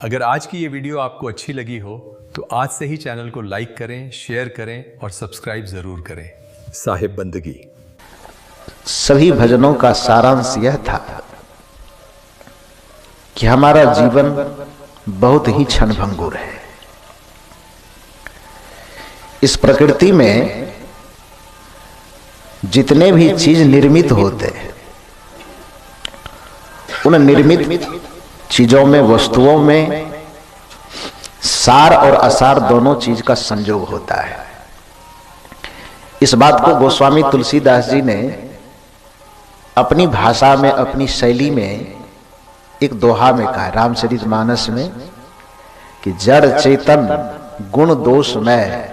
अगर आज की ये वीडियो आपको अच्छी लगी हो तो आज से ही चैनल को लाइक करें, शेयर करें और सब्सक्राइब जरूर करें। साहिब बंदगी। सभी भजनों का सारांश यह था कि हमारा जीवन बहुत ही क्षणभंगुर है। इस प्रकृति में जितने भी चीज निर्मित होते हैं, उन निर्मित चीजों में, वस्तुओं में सार और असार दोनों चीज का संयोग होता है। इस बात को गोस्वामी तुलसीदास जी ने अपनी भाषा में, अपनी शैली में एक दोहा में कहा, रामचरितमानस में, कि जड़ चेतन गुण दोष में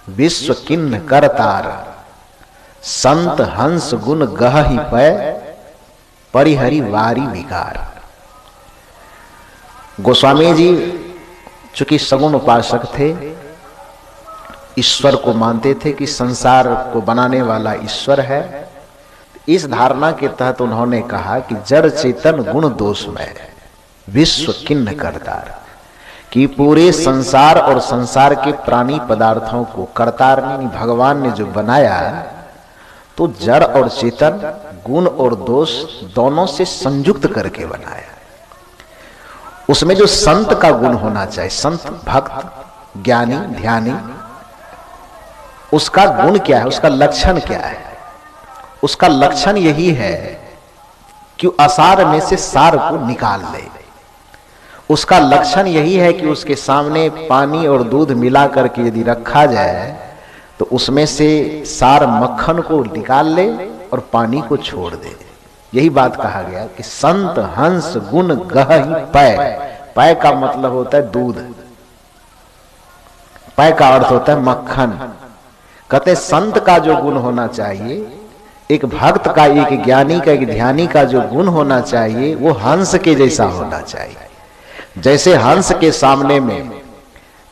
विश्व किन्न करतार, संत हंस गुण गहि पै परिहरि वारी विकार। गोस्वामी जी चूंकि सगुण उपासक थे, ईश्वर को मानते थे कि संसार को बनाने वाला ईश्वर है। इस धारणा के तहत उन्होंने कहा कि जड़ चेतन गुण दोष में विश्व किन्न करतार, कि पूरे संसार और संसार के प्राणी पदार्थों को करतार ने, भगवान ने जो बनाया, तो जड़ और चेतन, गुण और दोष दोनों से संयुक्त करके बनाया। उसमें जो संत का गुण होना चाहिए, संत, भक्त, ज्ञानी, ध्यानी, उसका गुण क्या है, उसका लक्षण क्या है? उसका लक्षण यही है कि असार में से सार को निकाल ले। उसका लक्षण यही है कि उसके सामने पानी और दूध मिला करके यदि रखा जाए तो उसमें से सार मक्खन को निकाल ले और पानी को छोड़ दे। यही बात कहा गया कि संत हंस गुण गहि पै। पै का मतलब होता है दूध, पै का अर्थ होता है मक्खन। कहते संत का जो गुण होना चाहिए, एक भक्त का, एक ज्ञानी का, एक ध्यानी का जो गुण होना चाहिए, वो हंस के जैसा होना चाहिए। जैसे हंस के सामने में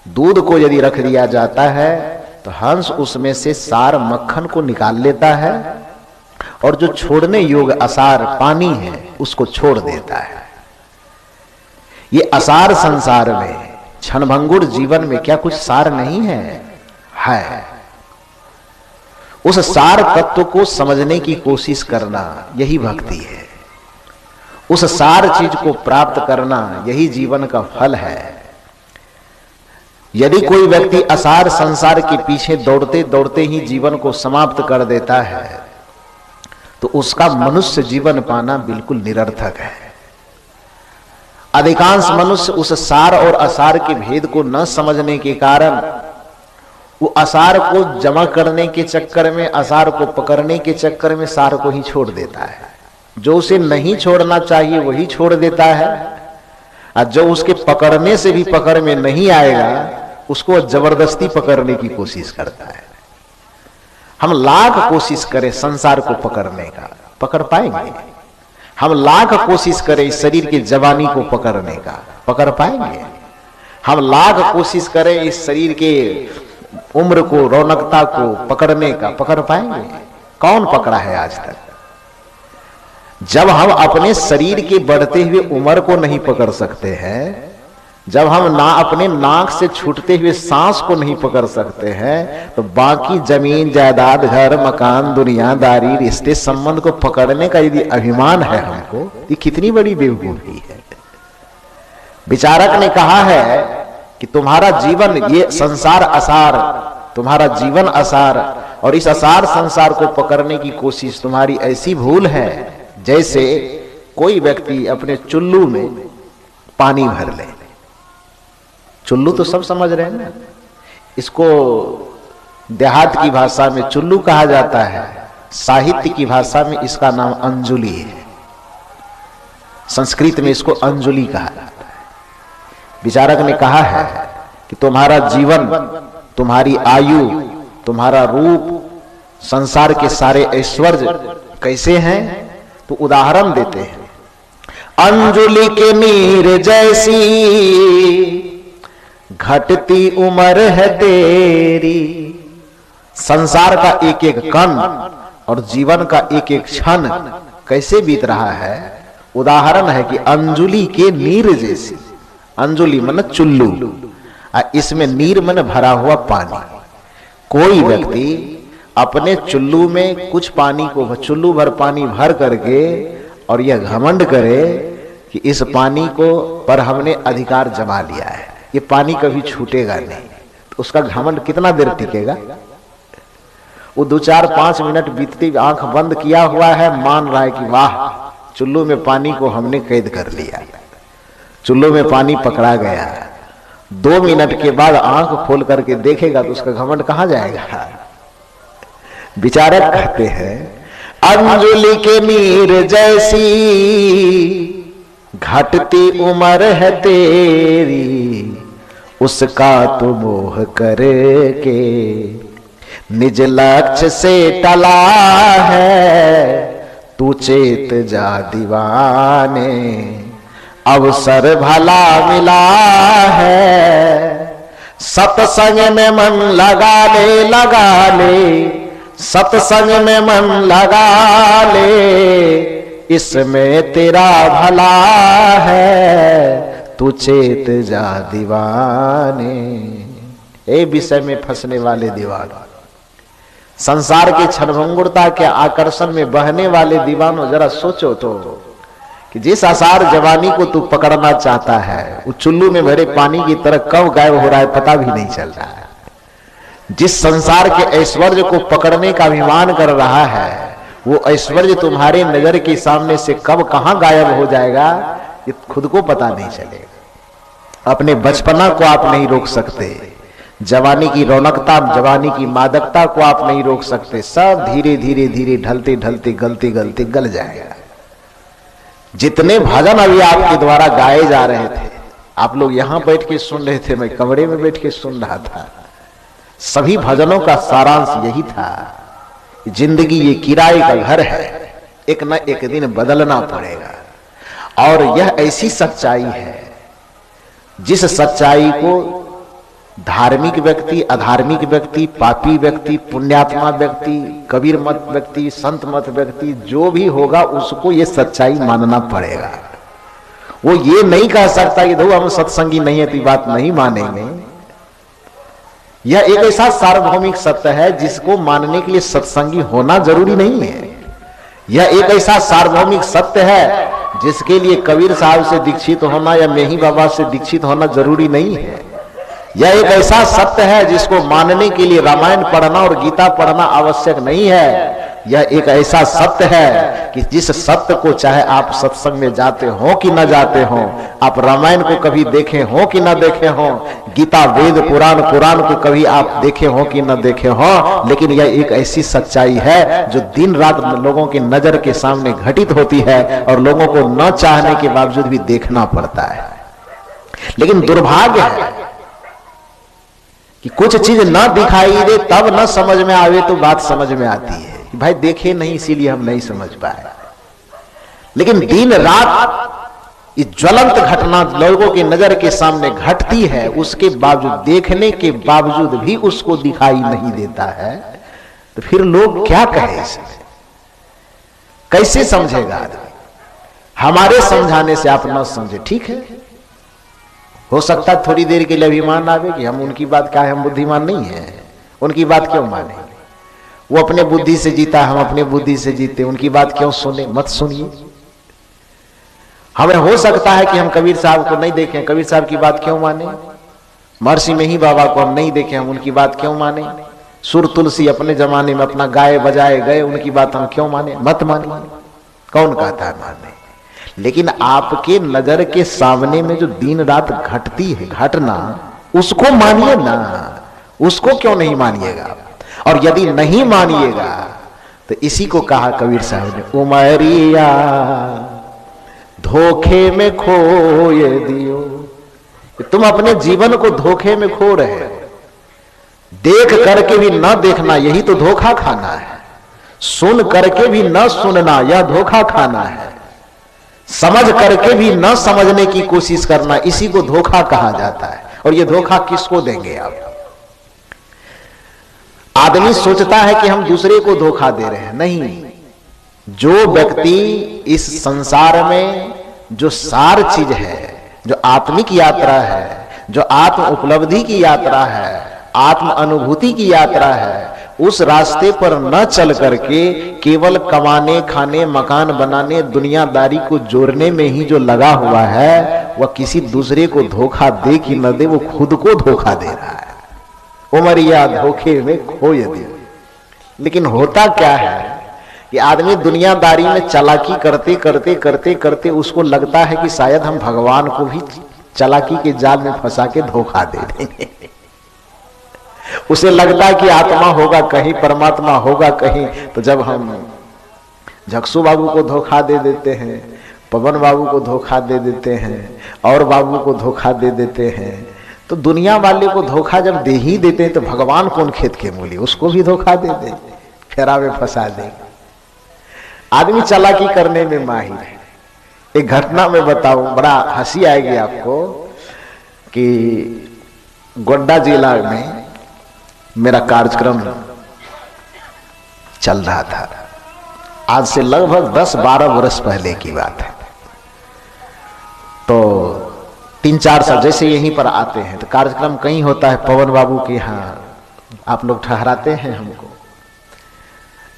दूध को यदि रख दिया जाता है तो हंस उसमें से सार मक्खन को निकाल लेता है और जो छोड़ने योग्य असार पानी है उसको छोड़ देता है। ये असार संसार में, क्षणभंगुर जीवन में क्या कुछ सार नहीं है? है। उस सार तत्व को समझने की कोशिश करना यही भक्ति है। उस सार चीज को प्राप्त करना यही जीवन का फल है। यदि कोई व्यक्ति असार संसार के पीछे दौड़ते दौड़ते ही जीवन को समाप्त कर देता है तो उसका मनुष्य जीवन पाना बिल्कुल निरर्थक है। अधिकांश मनुष्य उस सार और असार के भेद को न समझने के कारण वो असार को जमा करने के चक्कर में, असार को पकड़ने के चक्कर में सार को ही छोड़ देता है। जो उसे नहीं छोड़ना चाहिए वही छोड़ देता है, और जो उसके पकड़ने से भी पकड़ में नहीं आएगा उसको जबरदस्ती पकड़ने की कोशिश करता है। हम लाख कोशिश करें संसार को पकड़ने का, पकड़ पाएंगे? हम लाख कोशिश करें इस शरीर की जवानी को पकड़ने का, पकड़ पाएंगे? हम लाख कोशिश करें इस शरीर के उम्र को, रौनकता को पकड़ने का, पकड़ पाएंगे? कौन पकड़ा है आज तक? जब हम अपने शरीर के बढ़ते हुए उम्र को नहीं पकड़ सकते हैं, जब हम अपने नाक से छूटते हुए सांस को नहीं पकड़ सकते हैं, तो बाकी जमीन, जायदाद, घर, मकान, दुनियादारी, रिश्ते, संबंध को पकड़ने का यदि अभिमान है हमको, ये कितनी बड़ी बेवकूफी है। विचारक ने कहा है कि तुम्हारा जीवन, ये संसार असार, तुम्हारा जीवन असार, और इस असार संसार को पकड़ने की कोशिश तुम्हारी ऐसी भूल है जैसे कोई व्यक्ति अपने चुल्लू में पानी भर ले। चुल्लू तो सब समझ रहे हैं ना, इसको देहात की भाषा में चुल्लू कहा जाता है, साहित्य की भाषा में इसका नाम अंजुली है, संस्कृत में इसको अंजुली कहा जाता है। विचारक ने कहा है कि तुम्हारा जीवन, तुम्हारी आयु, तुम्हारा रूप, संसार के सारे ऐश्वर्य कैसे हैं? तो उदाहरण देते हैं, अंजुली के नीर जैसी घटती उम्र है तेरी। संसार का एक एक कण और जीवन का एक एक क्षण कैसे बीत रहा है, उदाहरण है कि अंजुली के नीर जैसी। अंजुली मन चुल्लू, इसमें नीर मन भरा हुआ पानी। कोई व्यक्ति अपने चुल्लू में कुछ पानी को, चुल्लू भर पानी भर करके और यह घमंड करे कि इस पानी को पर हमने अधिकार जमा लिया है, ये पानी कभी छूटेगा नहीं, तो उसका घमंड कितना देर टिकेगा? वो 2-4-5 मिनट बीतते आंख बंद किया हुआ है, मान रहा है कि वाह चुल्लू में पानी को हमने कैद कर लिया, चुल्लू में पानी पकड़ा गया। 2 मिनट के बाद आंख खोल करके देखेगा तो उसका घमंड कहां जाएगा? विचारक कहते हैं अंजुलि के नीर जैसी घटती उम्र है तेरी, उसका तो मोह करके निज लक्ष्य से टला है, तू चेत जा दीवाने अवसर भला मिला है। सत्संग में मन लगा ले, सत्संग में मन लगा ले, इसमें तेरा भला है, तू चेत जा दीवाने। ए विषय में फंसने वाले दीवानों, संसार के क्षणभंगुरता के आकर्षण में बहने वाले दीवानों, जरा सोचो तो कि जिस आसार जवानी को तू पकड़ना चाहता है वो चुल्लू में भरे पानी की तरह कब गायब हो रहा है पता भी नहीं चल रहा है। जिस संसार के ऐश्वर्य को पकड़ने का अभिमान कर रहा है वो ऐश्वर्य तुम्हारे नजर के सामने से कब कहां गायब हो जाएगा ये खुद को पता नहीं चलेगा। अपने बचपना को आप नहीं रोक सकते, जवानी की रौनकता, जवानी की मादकता को आप नहीं रोक सकते, सब धीरे धीरे धीरे ढलते ढलते गलते गलते गल जाएगा। जितने भजन अभी आपके द्वारा गाए जा रहे थे, आप लोग यहां बैठ के सुन रहे थे, मैं कमरे में बैठ के सुन रहा था, सभी भजनों का सारांश यही था, जिंदगी ये किराए का घर है, एक न एक दिन बदलना पड़ेगा। और यह ऐसी सच्चाई है जिस सच्चाई को धार्मिक व्यक्ति, अधार्मिक व्यक्ति, पापी व्यक्ति, पुण्यात्मा व्यक्ति, कबीर मत व्यक्ति, संत मत व्यक्ति, जो भी होगा उसको ये सच्चाई मानना पड़ेगा। वो ये नहीं कह सकता कि देखो हम सत्संगी नहीं है तो बात नहीं मानेंगे। यह एक ऐसा सार्वभौमिक सत्य है जिसको मानने के लिए सत्संगी होना जरूरी नहीं है। यह एक ऐसा सार्वभौमिक सत्य है जिसके लिए कबीर साहब से दीक्षित होना या मेही बाबा से दीक्षित होना जरूरी नहीं है। यह एक ऐसा सत्य है जिसको मानने के लिए रामायण पढ़ना और गीता पढ़ना आवश्यक नहीं है। यह एक ऐसा सत्य है कि जिस सत्य को चाहे आप सत्संग में जाते हो कि न जाते हो, आप रामायण को कभी देखे हो कि न देखे हो, गीता वेद पुराण को कभी आप देखे हो कि न देखे हो, लेकिन यह एक ऐसी सच्चाई है जो दिन रात लोगों की नजर के सामने घटित होती है और लोगों को न चाहने के बावजूद भी देखना पड़ता है। लेकिन दुर्भाग्य है कि कुछ चीज न दिखाई दे तब न समझ में आवे तो बात समझ में आती है कि भाई देखे नहीं इसीलिए हम नहीं समझ पाए। लेकिन दिन रात ये ज्वलंत घटना लोगों की नजर के सामने घटती है, उसके बावजूद, देखने के बावजूद भी उसको दिखाई नहीं देता है, तो फिर लोग क्या कहे इसमें? कैसे समझेगा आदमी? हमारे समझाने से आप न समझे, ठीक है, हो सकता है थोड़ी देर के लिए अभिमान आवे कि हम उनकी बात क्या है, हम बुद्धिमान नहीं है, उनकी बात क्यों माने, वो अपने बुद्धि से जीता, हम अपने बुद्धि से जीते, उनकी बात क्यों सुने? मत सुनिए। हमें हो सकता है कि हम कबीर साहब को नहीं देखें, कबीर साहब की बात क्यों माने? महर्षि मेही बाबा को हम नहीं देखें, हम उनकी बात क्यों माने? सुर तुलसी अपने जमाने में अपना गाए बजाए गए, उनकी बात हम क्यों माने? मत मानिए। कौन कहता है माने? लेकिन आपके नजर के सामने में जो दिन रात घटती है घटना, उसको मानिए ना, उसको क्यों नहीं मानिएगा? और यदि नहीं मानिएगा तो इसी को कहा कबीर साहब ने, उमरिया धोखे में खोए दियो। तुम अपने जीवन को धोखे में खो रहे हो, देख करके भी न देखना यही तो धोखा खाना है, सुन करके भी न सुनना यह धोखा खाना है, समझ करके भी न समझने की कोशिश करना इसी को धोखा कहा जाता है। और ये धोखा किसको देंगे आप? आदमी सोचता है कि हम दूसरे को धोखा दे रहे हैं, नहीं। जो व्यक्ति इस संसार में जो सार चीज है जो आत्मिक यात्रा है, जो आत्म उपलब्धि की यात्रा है, आत्म अनुभूति की यात्रा है, उस रास्ते पर न चल करके केवल कमाने, खाने, मकान बनाने, दुनियादारी को जोड़ने में ही जो लगा हुआ है, वह किसी दूसरे को धोखा दे कि न दे, वो खुद को धोखा दे रहा है। उमरिया धोखे में खोए दे। लेकिन होता क्या है कि आदमी दुनियादारी में चालाकी करते करते करते करते उसको लगता है कि शायद हम भगवान को भी चालाकी के जाल में फंसा के धोखा दे देंगे। उसे लगता है कि आत्मा होगा कहीं, परमात्मा होगा कहीं। तो जब हम झक्सू बाबू को धोखा दे देते हैं, पवन बाबू को धोखा दे देते हैं, और बाबू को धोखा दे देते हैं, तो दुनिया वाले को धोखा जब दे ही देते हैं तो भगवान कौन खेत के मूली, उसको भी धोखा दे दे, फेरा में फंसा दे। आदमी चालाकी करने में माहिर है। एक घटना में बताऊं, बड़ा हंसी आएगी आपको, कि गोड्डा जिला में मेरा कार्यक्रम चल रहा था। आज से लगभग 10-12 वर्ष पहले की बात है। तो 3-4 साल जैसे यहीं पर आते हैं तो कार्यक्रम कहीं होता है, पवन बाबू के यहाँ आप लोग ठहराते हैं हमको,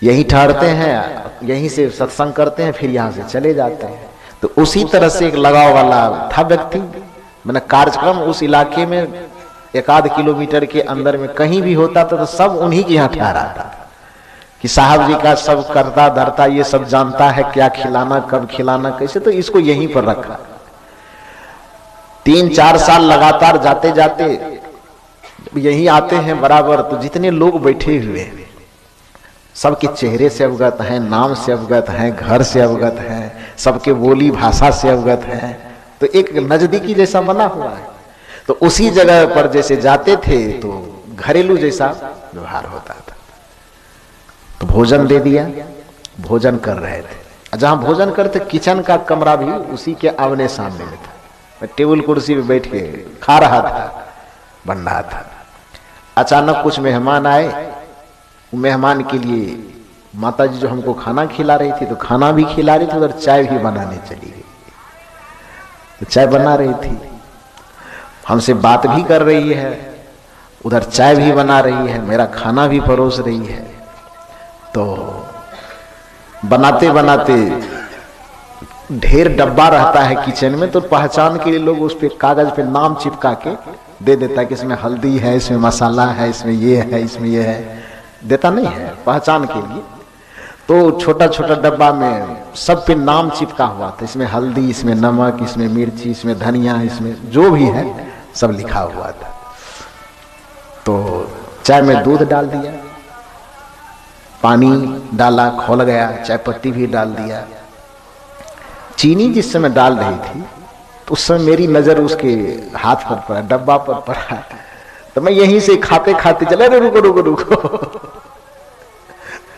यहीं ठहरते हैं, यहीं से सत्संग करते हैं, फिर यहाँ से चले जाते हैं। तो उसी तरह से एक लगाव वाला था व्यक्ति। मैंने कार्यक्रम उस इलाके में 1-8 किलोमीटर के अंदर में कहीं भी होता था तो सब उन्हीं के यहाँ ठहराता था कि साहब जी का सब करता धरता, ये सब जानता है, क्या खिलाना, कब खिलाना, कैसे, तो इसको यहीं पर रखा। 3-4 साल लगातार जाते जाते यहीं आते हैं बराबर। तो जितने लोग बैठे हुए हैं सबके चेहरे से अवगत हैं, नाम से अवगत हैं, घर से अवगत हैं, सबके बोली भाषा से अवगत हैं। तो एक नजदीकी जैसा बना हुआ है। तो उसी जगह पर जैसे जाते थे तो घरेलू जैसा व्यवहार होता था। तो भोजन दे दिया, भोजन कर रहे थे। जहां भोजन करते किचन का कमरा भी उसी के आमने सामने में था। मैं टेबल कुर्सी पे बैठ के खा रहा था, बन रहा था। अचानक कुछ मेहमान आए। मेहमान के लिए माताजी जो हमको खाना खिला रही थी, तो खाना भी खिला रही थी, उधर चाय भी बनाने चली गई। तो चाय बना रही थी, हमसे बात भी कर रही है, उधर चाय भी बना रही है, मेरा खाना भी परोस रही है। तो बनाते बनाते ढेर डब्बा रहता है किचन में, तो पहचान के लिए लोग उस पे कागज पे नाम चिपका के दे देता है कि इसमें हल्दी है, इसमें मसाला है, इसमें ये है, इसमें ये है। देता नहीं है पहचान के लिए। तो छोटा छोटा डब्बा में सब पे नाम चिपका हुआ था, इसमें हल्दी, इसमें नमक, इसमें मिर्ची, इसमें धनिया, इसमें जो भी है सब लिखा हुआ था। तो चाय में दूध डाल दिया, पानी डाला, खौल गया, चाय पत्ती भी डाल दिया। चीनी जिस समय डाल रही थी तो उस समय मेरी नजर उसके हाथ पर पड़ा, डब्बा पर पड़ा। तो मैं यहीं से खाते खाते चले, अरे रुको रुको रुको।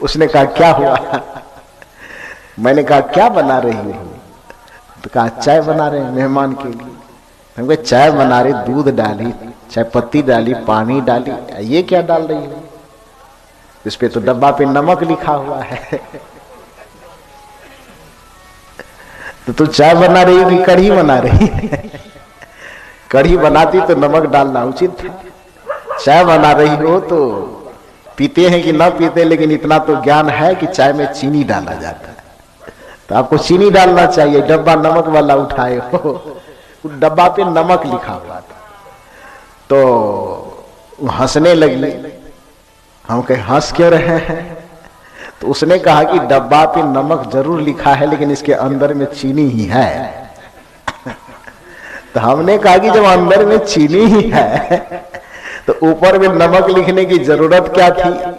उसने कहा क्या हुआ? मैंने कहा क्या बना रही हो? तो कहा चाय बना रहे हैं मेहमान के लिए। हम कहा चाय बना रहे, दूध डाली, चाय पत्ती डाली, पानी डाली, ये क्या डाल रही हो? इस पे तो डब्बा पे नमक लिखा हुआ है। तो तू चाय बना रही हो कि कढ़ी बना रही है? कढ़ी बनाती तो नमक डालना उचित था। चाय बना रही हो तो पीते हैं कि ना पीते, लेकिन इतना तो ज्ञान है कि चाय में चीनी डाला जाता है, तो आपको चीनी डालना चाहिए। डब्बा नमक वाला उठाए हो, डब्बा पे नमक लिखा हुआ था। तो हंसने लगी। हम कहे हंस क्यों रहे हैं? तो उसने कहा कि डब्बा पे नमक जरूर लिखा है, लेकिन इसके अंदर में चीनी ही है। तो हमने कहा कि जब अंदर में चीनी ही है तो ऊपर में नमक लिखने की जरूरत क्या थी?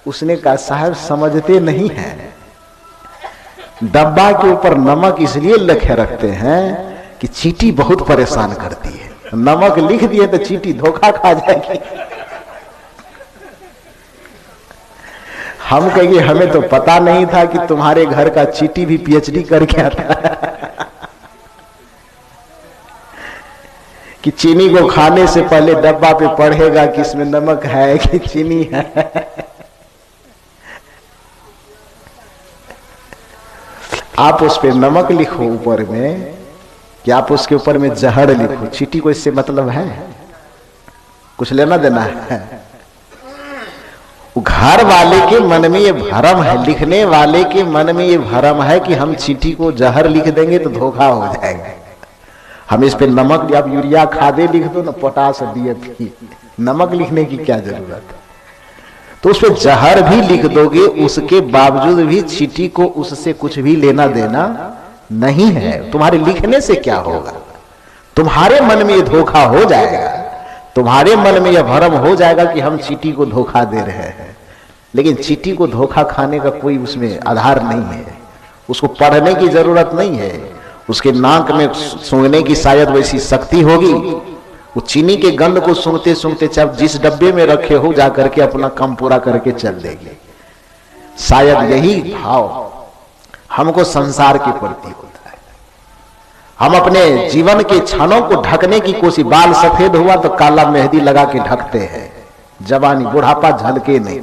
उसने कहा साहब समझते नहीं है, डब्बा के ऊपर नमक इसलिए लिखे रखते हैं कि चींटी बहुत परेशान करती है। नमक लिख दिए तो चींटी धोखा खा जाएगी। हम कहेंगे हमें तो पता नहीं था कि तुम्हारे घर का चींटी भी पीएचडी करके आता है कि चीनी को खाने से पहले डब्बा पे पढ़ेगा कि इसमें नमक है कि चीनी है। आप उस पे नमक लिखो ऊपर में, कि आप उसके ऊपर में जहर लिखो। चीटी को इससे मतलब है? कुछ लेना देना है? घर वाले के मन में ये भरम है, लिखने वाले के मन में ये भरम है कि हम चीटी को जहर लिख देंगे तो धोखा हो जाएगा। हम इस पे नमक या यूरिया खादे लिख दो ना, पोटास DAP, नमक लिखने की क्या जरूरत है? तो उस पे जहर भी लिख दोगे, उसके बावजूद भी चीटी को उससे कुछ भी लेना देना नहीं है। तुम्हारे लिखने से क्या होगा? तुम्हारे मन में ये धोखा हो जाएगा, तुम्हारे मन में यह भ्रम हो जाएगा कि हम चीटी को धोखा दे रहे हैं। लेकिन चीटी को धोखा खाने का कोई उसमें आधार नहीं है, उसको पढ़ने की जरूरत नहीं है, उसके नाक में सूंघने की शायद वैसी शक्ति होगी, वो चीनी के गंध को सूंघते सूंघते जब जिस डब्बे में रखे हो जा करके अपना काम पूरा करके चल देगी। शायद यही भाव हमको संसार के प्रति होता है। हम अपने जीवन के क्षणों को ढकने की कोशिश, बाल सफेद हुआ तो काला मेहंदी लगा के ढकते हैं, जवानी बुढ़ापा झलके नहीं,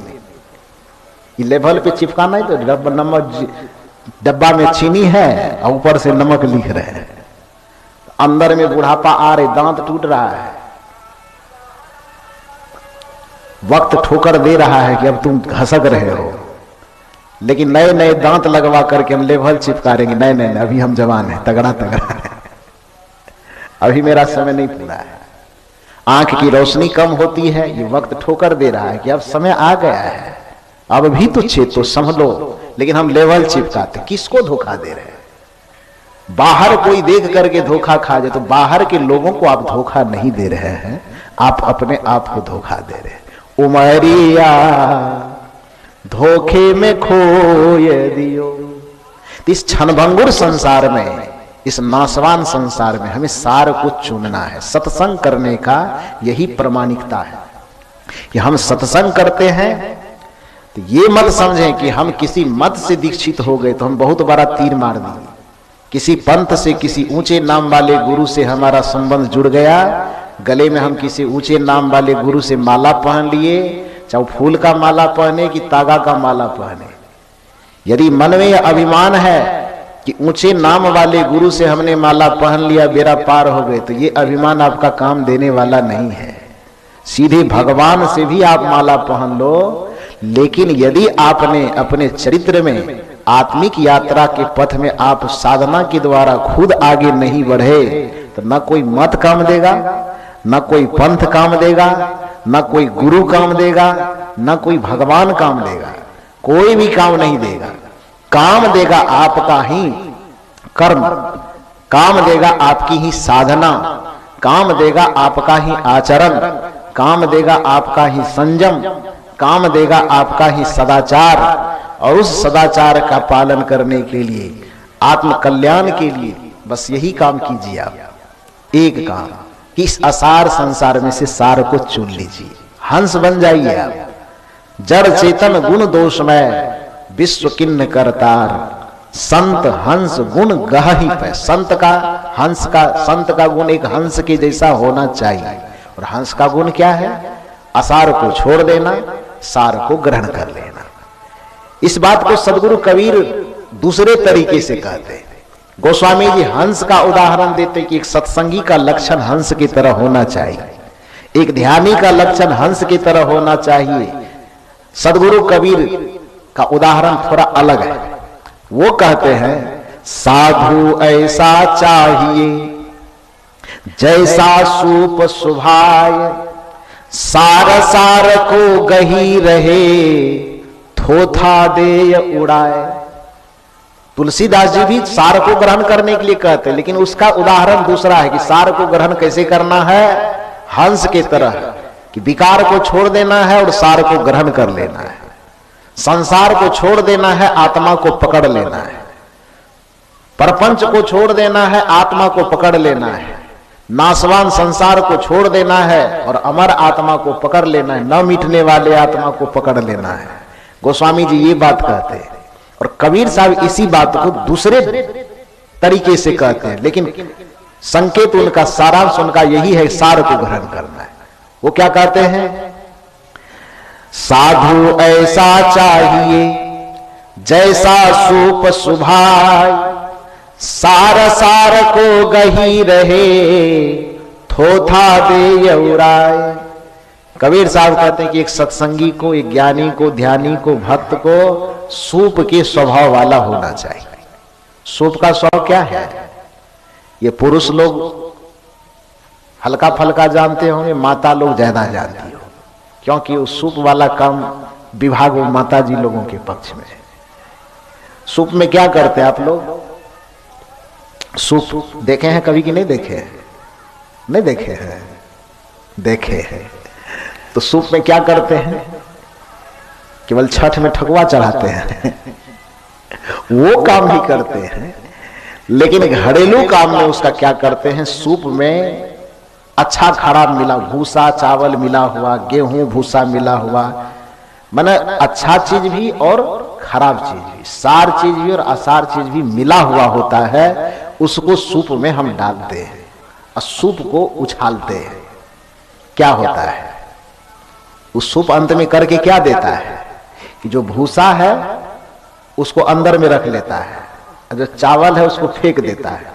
ये लेवल पे चिपकाना है। तो नमक डब्बा में चीनी है और ऊपर से नमक लिख रहे हैं, अंदर में बुढ़ापा आ रहे, दांत टूट रहा है, वक्त ठोकर दे रहा है कि अब तुम घसक रहे हो, लेकिन नए नए दांत लगवा करके हम लेवल चिपका रहेंगे। नहीं नहीं, अभी हम जवान हैं, तगड़ा तगड़ा है, अभी मेरा समय नहीं पूरा है। आंख की रोशनी कम होती है, ये वक्त ठोकर दे रहा है कि अब समय आ गया है, अब भी तो चेतो संभलो। लेकिन हम लेवल चिपकाते, किसको धोखा दे रहे हैं? बाहर कोई देख करके धोखा खा जाए तो बाहर के लोगों को आप धोखा नहीं दे रहे हैं, आप अपने आप को धोखा दे रहे हैं। उमरिया धोखे में खोए दियो। इस क्षणभंगुर संसार में, इस नाशवान संसार में हमें सार को चुनना है। सत्संग करने का यही प्रामाणिकता है कि हम सत्संग करते हैं तो ये मत समझें कि हम किसी मत से दीक्षित हो गए तो हम बहुत बड़ा तीर मार दिए, किसी पंथ से, किसी ऊंचे नाम वाले गुरु से हमारा संबंध जुड़ गया, गले में हम किसी ऊंचे नाम वाले गुरु से माला पहन लिए, चाहे फूल का माला पहने कि तागा का माला पहने। यदि मन में यह अभिमान है कि ऊंचे नाम वाले गुरु से हमने माला पहन लिया, बेड़ा पार हो गए, तो ये अभिमान आपका काम देने वाला नहीं है। सीधे भगवान से भी आप माला पहन लो, लेकिन यदि आपने अपने चरित्र में आत्मिक यात्रा के पथ में आप साधना के द्वारा खुद आगे नहीं बढ़े तो न कोई मत काम देगा, न कोई पंथ काम देगा, न कोई गुरु काम देगा, न कोई भगवान काम देगा, कोई भी काम नहीं देगा। काम देगा आपका ही कर्म, काम देगा आपकी ही साधना, काम देगा आपका ही आचरण, काम देगा आपका ही संयम, काम देगा आपका ही सदाचार। और उस सदाचार का पालन करने के लिए, आत्म कल्याण के लिए बस यही काम कीजिए आप। एक काम कि इस असार संसार में से सार को चुन लीजिए, हंस बन जाइए आप। जड़ चेतन गुण दोषमय विश्व किन्न करतार, संत हंस गुण गहि पे। संत का, हंस का, संत का गुण एक हंस के जैसा होना चाहिए। और हंस का गुण क्या है? असार को छोड़ देना, सार को ग्रहण कर लेना। इस बात को सदगुरु कबीर दूसरे तरीके से कहते हैं। गोस्वामी जी हंस का उदाहरण देते कि एक सत्संगी का लक्षण हंस की तरह होना चाहिए, एक ध्यानी का लक्षण हंस की तरह होना चाहिए। सदगुरु कबीर का उदाहरण थोड़ा अलग है। वो कहते हैं साधु ऐसा चाहिए जैसा सूप सुभाय, सार सार को गही रहे थोथा दे उड़ाए। तुलसीदास जी भी सार को ग्रहण करने के लिए कहते हैं, लेकिन उसका उदाहरण दूसरा है कि सार को ग्रहण कैसे करना है? हंस के तरह, कि विकार को छोड़ देना है और सार को ग्रहण कर लेना है। संसार को छोड़ देना है, आत्मा को पकड़ लेना है। परपंच को छोड़ देना है, आत्मा को पकड़ लेना है। नाशवान संसार को छोड़ देना है और अमर आत्मा को पकड़ लेना है। न मिटने वाले आत्मा को पकड़ लेना है। गोस्वामी जी ये बात कहते हैं और कबीर साहब इसी बात को दूसरे तरीके से कहते हैं, लेकिन संकेत उनका, सारांश उनका यही है, सार को ग्रहण करना है। वो क्या कहते हैं? साधु ऐसा चाहिए जैसा सूप सुभाय, सार सार को गही रहे, थोथा दे यौराय। कबीर साहब कहते हैं कि एक सत्संगी को, एक ज्ञानी को, ध्यानी को, भक्त को सूप के स्वभाव वाला होना चाहिए। सूप का स्वभाव क्या है? ये पुरुष लोग हल्का फल्का जानते होंगे, माता लोग ज्यादा जानती हो, क्योंकि वो सूप वाला काम विभाग वो माता जी लोगों के पक्ष में है। सूप में क्या करते हैं आप लोग? सूप देखे हैं कभी कि नहीं देखे हैं? नहीं देखे हैं? देखे हैं। तो सूप में क्या करते हैं? केवल छठ में ठकुआ चढ़ाते हैं वो काम ही करते हैं। लेकिन घरेलू काम में उसका क्या करते हैं? सूप में अच्छा खराब मिला, भूसा चावल मिला हुआ, गेहूं भूसा मिला हुआ, माने अच्छा चीज भी और खराब चीज भी, सार चीज भी और असार चीज भी मिला हुआ होता है। उसको सूप में हम डालते हैं और सूप को उछालते हैं। क्या होता है? उस सूप अंत में करके क्या देता है कि जो भूसा है उसको अंदर में रख लेता है, जो चावल है उसको फेंक देता है।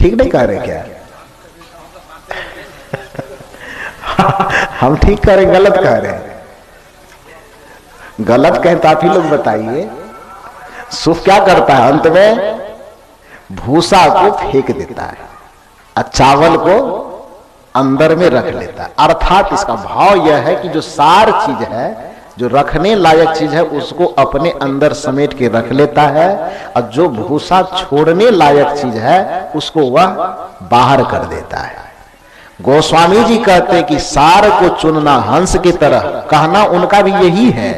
ठीक नहीं कह रहे क्या? हम ठीक कह रहे, गलत कह रहे हैं? गलत कहें तो आप ही लोग बताइए। सूप क्या करता है? अंत में भूसा को फेंक देता है और चावल को अंदर में रख लेता है। अर्थात इसका भाव यह है कि जो सार चीज है, जो रखने लायक चीज है, उसको अपने अंदर समेट के रख लेता है, और जो भूसा छोड़ने लायक चीज है उसको वह बाहर कर देता है। गोस्वामी जी कहते हैं कि सार को चुनना हंस की तरह, कहना उनका भी यही है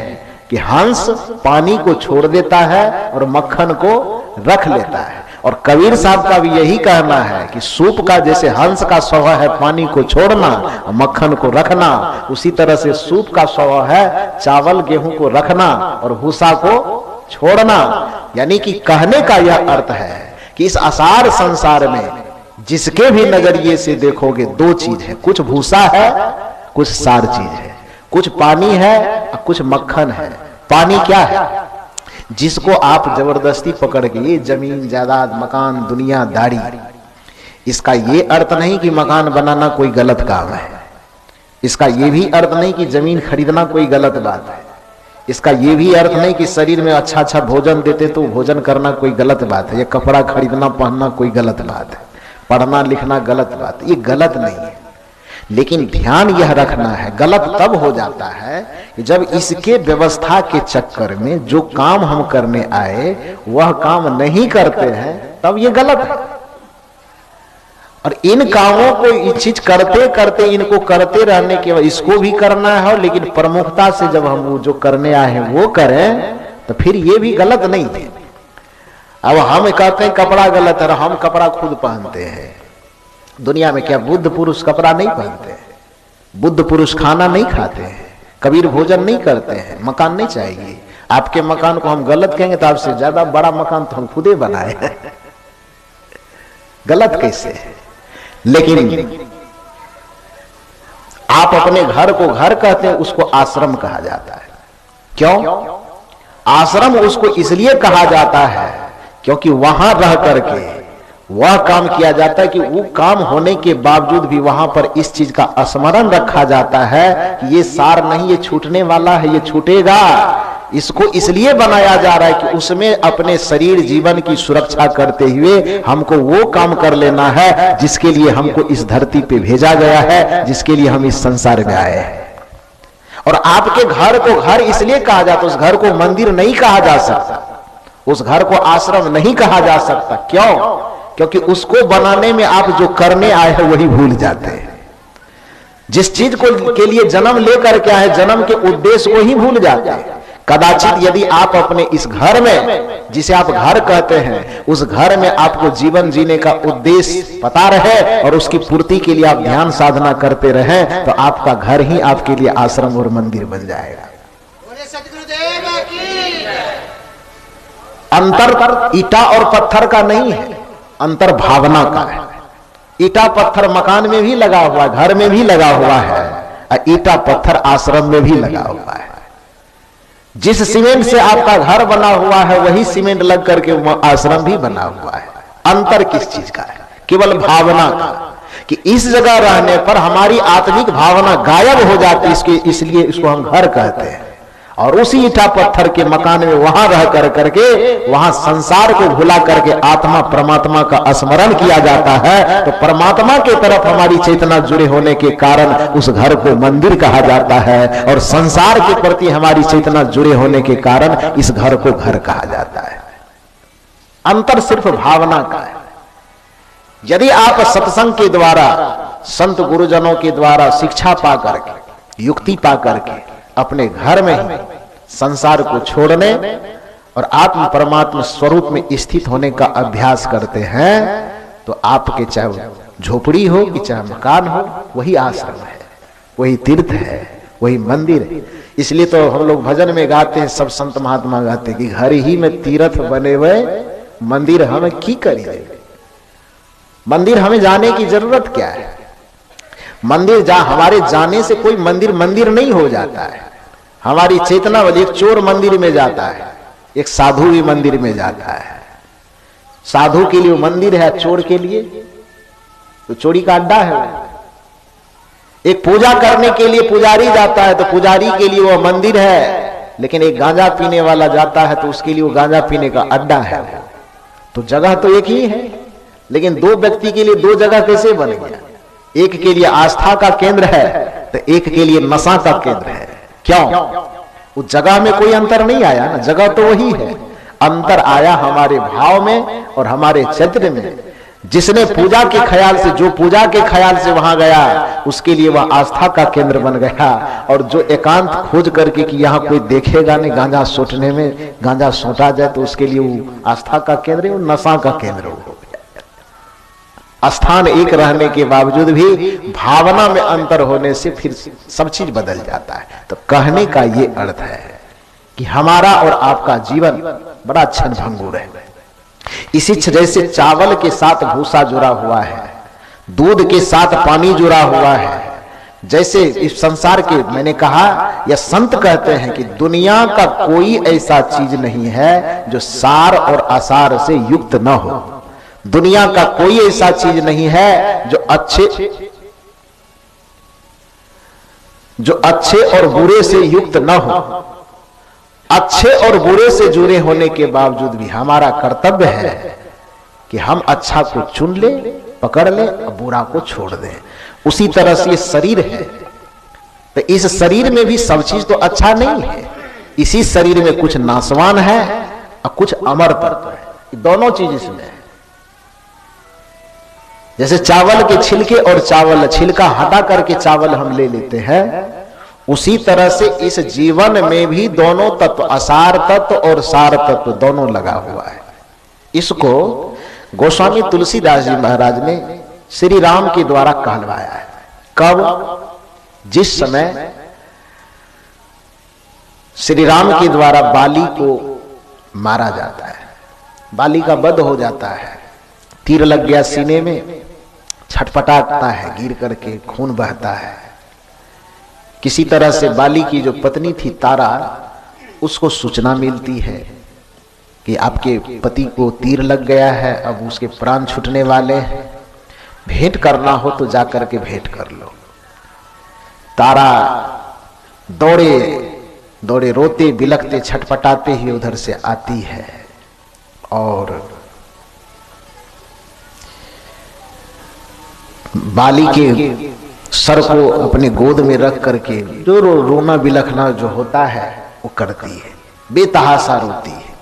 कि हंस पानी को छोड़ देता है और मक्खन को रख लेता है। और कबीर साहब का भी यही कहना है कि सूप का जैसे हंस का स्वभाव है पानी को छोड़ना और मक्खन को रखना, उसी तरह से सूप का स्वभाव है चावल गेहूं को रखना और भूसा को छोड़ना। यानी कि कहने का यह अर्थ है कि इस असार संसार में जिसके भी नजरिए से देखोगे दो चीज है, कुछ भूसा है, कुछ सार चीज है, कुछ पानी है और कुछ मक्खन है। पानी क्या है? जिसको आप जबरदस्ती पकड़ के, ये जमीन जायदाद मकान दुनियादारी, इसका ये अर्थ नहीं कि मकान बनाना कोई गलत काम है, इसका ये भी अर्थ नहीं कि जमीन खरीदना कोई गलत बात है, इसका ये भी अर्थ नहीं कि शरीर में अच्छा अच्छा भोजन देते तो भोजन करना कोई गलत बात है, या कपड़ा खरीदना पहनना कोई गलत बात है, पढ़ना लिखना गलत बात है, ये गलत नहीं है। लेकिन ध्यान यह रखना है, गलत तब हो जाता है कि जब इसके व्यवस्था के चक्कर में जो काम हम करने आए वह काम नहीं करते हैं, तब ये गलत है। और इन कामों को ये चीज करते करते इनको करते रहने के बाद इसको भी करना है, लेकिन प्रमुखता से जब हम वो जो करने आए हैं वो करें तो फिर ये भी गलत नहीं है। अब हम कहते हैं कपड़ा गलत है, हम कपड़ा खुद पहनते हैं। दुनिया में क्या बुद्ध पुरुष कपड़ा नहीं पहनते हैं? बुद्ध पुरुष खाना नहीं खाते हैं, कबीर भोजन नहीं करते हैं, मकान नहीं चाहिए। आपके मकान को हम गलत कहेंगे तो आपसे ज्यादा बड़ा मकान तो हम खुदे बनाए हैं। गलत कैसे है? लेकिन आप अपने घर को घर कहते हैं, उसको आश्रम कहा जाता है। क्यों? आश्रम उसको इसलिए कहा जाता है क्योंकि वहां रह करके वह काम किया जाता है कि वो काम होने के बावजूद भी वहां पर इस चीज का स्मरण रखा जाता है कि ये सार नहीं, ये छूटने वाला है, ये छूटेगा। इसको इसलिए बनाया जा रहा है कि उसमें अपने शरीर जीवन की सुरक्षा करते हुए हमको वो काम कर लेना है जिसके लिए हमको इस धरती पे भेजा गया है, जिसके लिए हम इस संसार में आए हैं। और आपके घर को घर इसलिए कहा जाता, उस घर को मंदिर नहीं कहा जा सकता, उस घर को आश्रम नहीं कहा जा सकता। क्यों? क्योंकि उसको बनाने में आप जो करने आए हैं वही भूल जाते हैं। जिस चीज को के लिए जन्म लेकर के आए, जन्म के उद्देश्य को ही भूल जाते हैं। कदाचित यदि आप अपने इस घर में, जिसे आप घर कहते हैं, उस घर में आपको जीवन जीने का उद्देश्य पता रहे और उसकी पूर्ति के लिए आप ध्यान साधना करते रहें, तो आपका घर ही आपके लिए आश्रम और मंदिर बन जाएगा। अंतर ईटा और पत्थर का नहीं है, अंतर भावना का है। ईटा पत्थर मकान में भी लगा हुआ है, घर में भी लगा हुआ है, और ईटा पत्थर आश्रम में भी लगा हुआ है। जिस सीमेंट से आपका घर बना हुआ है वही सीमेंट लग करके आश्रम भी बना हुआ है। अंतर किस चीज का है? केवल भावना का, कि इस जगह रहने पर हमारी आत्मिक भावना गायब हो जाती है, इसलिए इसको हम घर कहते हैं। और उसी ईटा पत्थर के मकान में वहां रह करके वहां संसार को भुला करके आत्मा परमात्मा का स्मरण किया जाता है, तो परमात्मा के तरफ हमारी चेतना जुड़े होने के कारण उस घर को मंदिर कहा जाता है, और संसार के प्रति हमारी चेतना जुड़े होने के कारण इस घर को घर कहा जाता है। अंतर सिर्फ भावना का है। यदि आप सत्संग के द्वारा, संत गुरुजनों के द्वारा शिक्षा पा करके, युक्ति पा करके अपने घर में ही संसार को छोड़ने और आत्म परमात्मा स्वरूप में स्थित होने का अभ्यास करते हैं, तो आपके चाहे झोपड़ी हो कि चाहे मकान हो, वही आश्रम है, वही तीर्थ है, वही मंदिर है। इसलिए तो हम लोग भजन में गाते हैं, सब संत महात्मा गाते हैं कि घर ही में तीर्थ बने हुए मंदिर हमें की करिए। मंदिर हमें जाने की जरूरत क्या है? मंदिर हमारे जाने से कोई मंदिर मंदिर नहीं हो जाता है। हमारी चेतना वाली, एक चोर मंदिर में जाता है, एक साधु भी मंदिर में जाता है। साधु के लिए वो मंदिर है, चोर के लिए तो चोरी का अड्डा है। एक पूजा करने के लिए पुजारी जाता है तो पुजारी के लिए वो मंदिर है, लेकिन एक गांजा पीने वाला जाता है तो उसके लिए वो गांजा पीने का अड्डा है। तो जगह तो एक ही है, लेकिन दो व्यक्ति के लिए दो जगह कैसे बन गया? एक के लिए आस्था का केंद्र है तो एक के लिए नशा का केंद्र है। क्यों? उस जगह में कोई अंतर नहीं आया ना, जगह तो वही है। अंतर आया हमारे भाव में और हमारे चित्र में। जिसने पूजा के ख्याल से, जो पूजा के ख्याल से वहां गया, उसके लिए वह आस्था का केंद्र बन गया। और जो एकांत खोज करके कि यहाँ कोई देखेगा नहीं, गांजा सोटने में गांजा सोटा जाए, तो उसके लिए वो आस्था का केंद्र, वो नशा का केंद्र हो। स्थान एक रहने के बावजूद भी भावना में अंतर होने से फिर सब चीज बदल जाता है। तो कहने का ये अर्थ है कि हमारा और आपका जीवन बड़ा क्षण भंगुर है। इसी जैसे चावल के साथ भूसा जुड़ा हुआ है, दूध के साथ पानी जुड़ा हुआ है, जैसे इस संसार के, मैंने कहा या संत कहते हैं कि दुनिया का कोई ऐसा चीज नहीं है जो सार और असार से युक्त न हो। दुनिया का कोई ऐसा चीज नहीं है जो अच्छे और बुरे से युक्त न हो। अच्छे और बुरे से जुड़े होने के बावजूद भी हमारा कर्तव्य है कि हम अच्छा को चुन ले, पकड़ ले और बुरा को छोड़ दें। उसी तरह से ये शरीर है, तो इस शरीर में भी सब चीज तो अच्छा नहीं है। इसी शरीर में कुछ नाशवान है और कुछ अमर तत्व है, दोनों चीज इसमें है। जैसे चावल के छिलके और चावल, छिलका हटा करके चावल हम ले लेते हैं, उसी तरह से इस जीवन में भी दोनों तत्व, असार तत्व और सार तत्व दोनों लगा हुआ है। इसको गोस्वामी तुलसीदास जी महाराज ने श्री राम के द्वारा कहलवाया है। कब? जिस समय श्री राम के द्वारा बाली को मारा जाता है, बाली का वध हो जाता है, तीर लग गया सीने में, छटपटाता है, गिर करके खून बहता है। किसी तरह से बाली की जो पत्नी थी तारा, उसको सूचना मिलती है कि आपके पति को तीर लग गया है, अब उसके प्राण छूटने वाले हैं, भेंट करना हो तो जाकर के भेंट कर लो। तारा दौड़े दौड़े, रोते बिलखते छटपटाते ही उधर से आती है और बाली के सर को अपने गोद में रख करके जो रोना बिलखना जो होता है वो करती है, बेतहासा रोती है।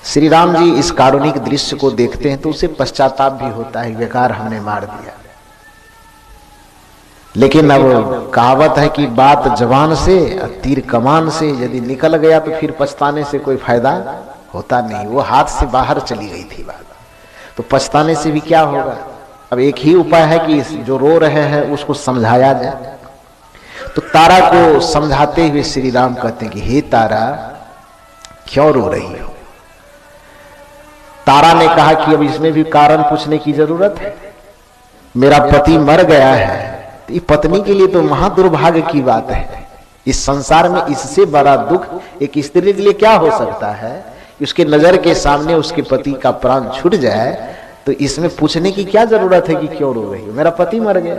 श्री राम जी इस कारुणिक दृश्य को देखते हैं तो उसे पश्चाताप भी होता है, बेकार हमने मार दिया। लेकिन अब कहावत है कि बात जवान से तीर कमान से यदि निकल गया तो फिर पछताने से कोई फायदा होता नहीं। वो हाथ से बाहर चली गई थी बात, तो पछताने से भी क्या होगा। अब एक ही उपाय है कि जो रो रहे हैं उसको समझाया जाए। तो तारा को समझाते हुए श्री राम कहते हैं कि हे तारा, क्यों रो रही हो? तारा ने कहा कि अब इसमें भी कारण पूछने की जरूरत है। मेरा पति मर गया है, तो पत्नी के लिए तो महादुर्भाग्य की बात है इस संसार में इससे बड़ा दुख एक स्त्री के लिए क्या हो सकता है कि उसके नजर के सामने उसके पति का प्राण छूट जाए, तो इसमें पूछने की क्या जरूरत है कि क्यों रो रही हो, मेरा पति मर गया।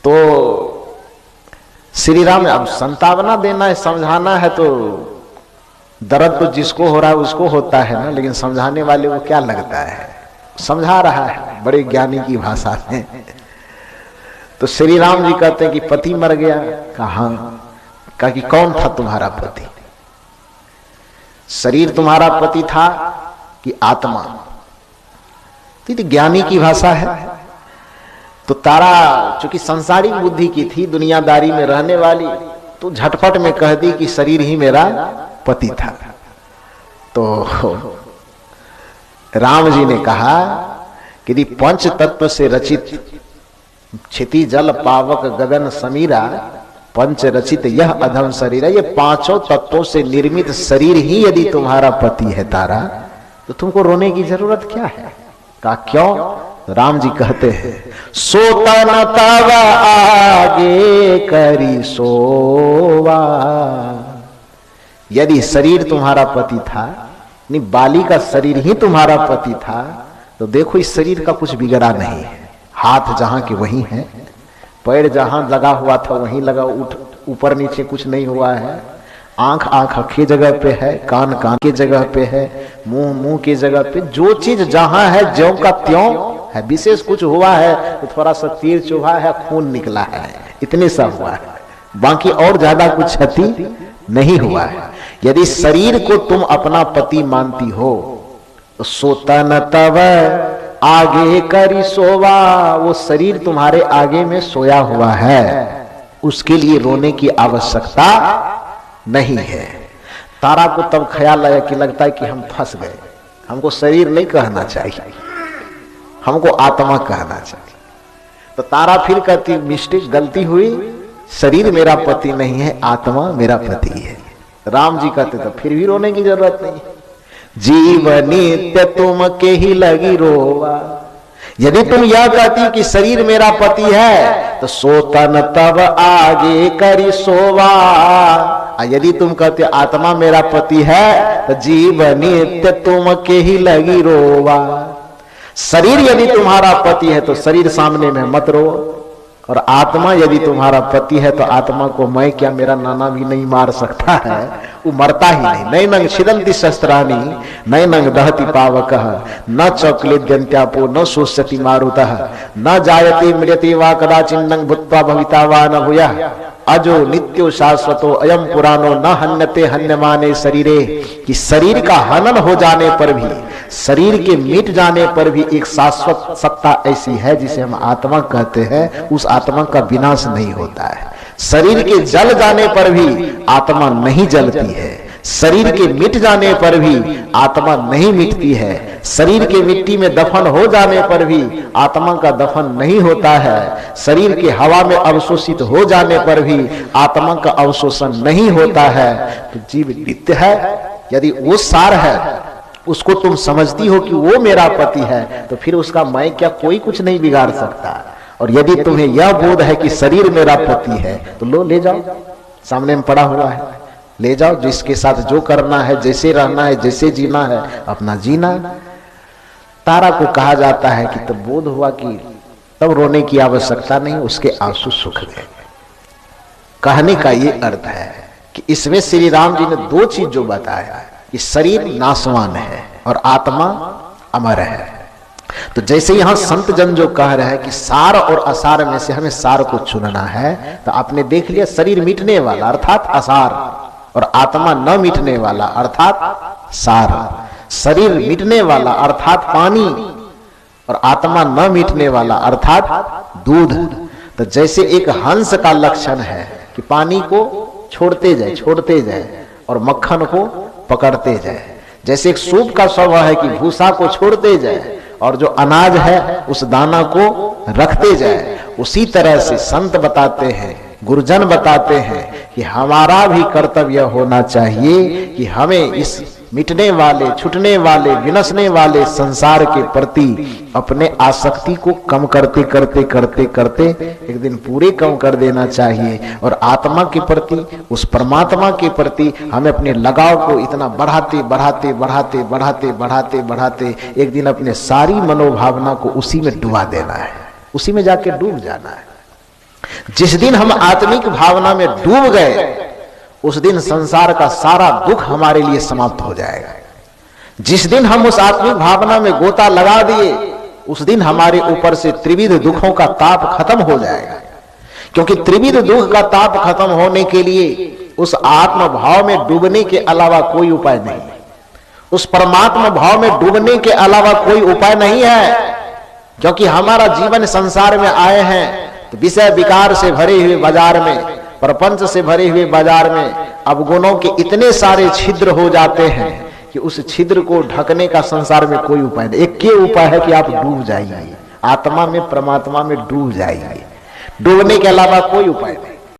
तो श्री राम अब संतावना देना है, समझाना है, तो दर्द तो जिसको हो रहा है उसको होता है ना, लेकिन समझाने वाले को क्या लगता है, समझा रहा है बड़े ज्ञानी की भाषा में। तो श्री राम जी कहते हैं कि पति मर गया। कहा कि कौन था तुम्हारा पति? शरीर तुम्हारा पति था कि आत्मा? तो ज्ञानी की भाषा है। तो तारा चूंकि संसारिक बुद्धि की थी, दुनियादारी में रहने वाली, तो झटपट में कह दी कि शरीर ही मेरा पति था। तो राम जी ने कहा कि यदि पंच तत्व से रचित क्षिति जल पावक गगन समीरा पंच रचित यह अधम शरीर है, ये पांचों तत्वों से निर्मित शरीर ही यदि तुम्हारा पति है तारा, तो तुमको रोने की जरूरत क्या है? कहा क्यों? तो राम जी कहते हैं सोता न तव आगे करी सोवा। यदि शरीर तुम्हारा पति था, नहीं बाली का शरीर ही तुम्हारा पति था, तो देखो इस शरीर का कुछ बिगड़ा नहीं है। हाथ जहां के वहीं है, पैर जहां लगा हुआ था वहीं लगा, ऊपर नीचे कुछ नहीं हुआ है। आंख आंख की जगह पे है, कान कान की जगह पे है, मुंह मुंह की जगह पे, जो चीज जहां है ज्यों का त्यों है। विशेष कुछ हुआ है तो थोड़ा सा तीर चुभा है, खून निकला है, इतने सा हुआ है, बाकी और ज्यादा कुछ क्षति नहीं हुआ है। यदि शरीर को तुम अपना पति मानती हो तो सोता न तव आगे करी सोवा, वो शरीर तुम्हारे आगे में सोया हुआ है, उसके लिए रोने की आवश्यकता नहीं है। तारा को तब ख्याल आया कि लगता है कि हम फंस गए, हमको शरीर नहीं कहना चाहिए, हमको आत्मा कहना चाहिए। तो तारा फिर कहती मिस्टेक, गलती हुई, शरीर मेरा पति नहीं है, आत्मा मेरा पति है। राम जी कहते तो फिर भी रोने की जरूरत नहीं, जीव नित्य तुम के ही लगी रोवा। यदि तुम यह कहती कि शरीर मेरा पति है तो सोतन तब आगे करी सोवा। यदि तुम कहते आत्मा मेरा पति है तो जीव नित्य तुम के ही लगी रोवा। शरीर यदि तुम्हारा पति है तो शरीर सामने में मत रो, और आत्मा यदि तुम्हारा पति है तो आत्मा को मैं क्या मेरा नाना भी नहीं मार सकता है, वो मरता ही नहीं। नैनंग छिदंती शस्त्राणि नैनंग दहति पावकः न चक्लेद्यन्त्यापो न शोष्यति मारुतः न जायते मृत्यते वा कदाचिन्नं भूत्वा भविता वा न भूयः अजो नित्यो शाश्वतो अयम पुराणो न हन्यते हन्यमाने शरीरे। कि शरीर का हनन हो जाने पर भी, शरीर के मिट जाने पर भी एक शाश्वत सत्ता ऐसी है जिसे हम आत्मा कहते हैं, उस आत्मा का विनाश नहीं होता है। शरीर के जल जाने पर भी आत्मा नहीं जलती है, शरीर के मिट जाने पर भी आत्मा नहीं मिटती है, शरीर के मिट्टी में दफन हो जाने पर भी आत्मा का दफन नहीं होता है, शरीर के हवा में अवशोषित हो जाने पर भी आत्मा का अवशोषण नहीं होता है। तो जीव नित्य है। यदि वो सार है, उसको तुम समझती हो कि वो मेरा पति है, तो फिर उसका मैं क्या कोई कुछ नहीं बिगाड़ सकता। और यदि तुम्हें यह बोध है कि शरीर मेरा पति है तो लो, ले जाओ, सामने में पड़ा हुआ है, ले जाओ, जिसके साथ जो करना है, जैसे रहना है, जैसे जीना है, अपना जीना। तारा को कहा जाता है कि तब बोध हुआ कि तब रोने की आवश्यकता नहीं, उसके आंसू सूख गए। कहने का ये अर्थ है कि इसमें श्री राम जी ने दो चीज जो बताया कि शरीर नाशवान है और आत्मा अमर है। तो जैसे यहां संत जन जो कह रहे हैं कि सार और असार में से हमें सार को चुनना है, तो आपने देख लिया शरीर मिटने वाला अर्थात असार, और आत्मा न मिटने वाला अर्थात सार। शरीर मिटने वाला अर्थात पानी, और आत्मा न मिटने वाला अर्थात दूध। तो जैसे एक हंस का लक्षण है कि पानी को छोड़ते जाए और मक्खन को पकड़ते जाए, जैसे एक सूप का स्वभाव है कि भूसा को छोड़ते जाए और जो अनाज है उस दाना को रखते जाए, उसी तरह से संत बताते हैं, गुरुजन बताते हैं कि हमारा भी कर्तव्य होना चाहिए कि हमें इस मिटने वाले, छूटने वाले, विनसने वाले संसार के प्रति अपने आसक्ति को कम करते करते करते करते एक दिन पूरे कम कर देना चाहिए। और आत्मा के प्रति, उस परमात्मा के प्रति हमें अपने लगाव को इतना बढ़ाते बढ़ाते बढ़ाते बढ़ाते बढ़ाते बढ़ाते एक दिन अपने सारी मनोभावना को उसी में डुबा देना है, उसी में जाके डूब जाना है। जिस दिन हम आत्मिक भावना में डूब गए उस दिन संसार का सारा दुख हमारे लिए समाप्त हो जाएगा। जिस दिन हम उस आत्मिक भावना में गोता लगा दिए उस दिन हमारे ऊपर से त्रिविध दुखों का ताप खत्म हो जाएगा। क्योंकि त्रिविध दुख का ताप खत्म होने के लिए उस आत्म भाव में डूबने के अलावा कोई उपाय नहीं, उस परमात्मा भाव में डूबने के अलावा कोई उपाय नहीं है। क्योंकि हमारा जीवन संसार में आए हैं तो विषय विकार से भरे हुए बाजार में, प्रपंच से भरे हुए बाजार में अवगुणों के इतने सारे छिद्र हो जाते हैं कि उस छिद्र को ढकने का संसार में कोई उपाय नहीं। एक ही उपाय है कि आप डूब जाइए, आत्मा में, परमात्मा में डूब जाइए। डूबने के अलावा कोई उपाय नहीं।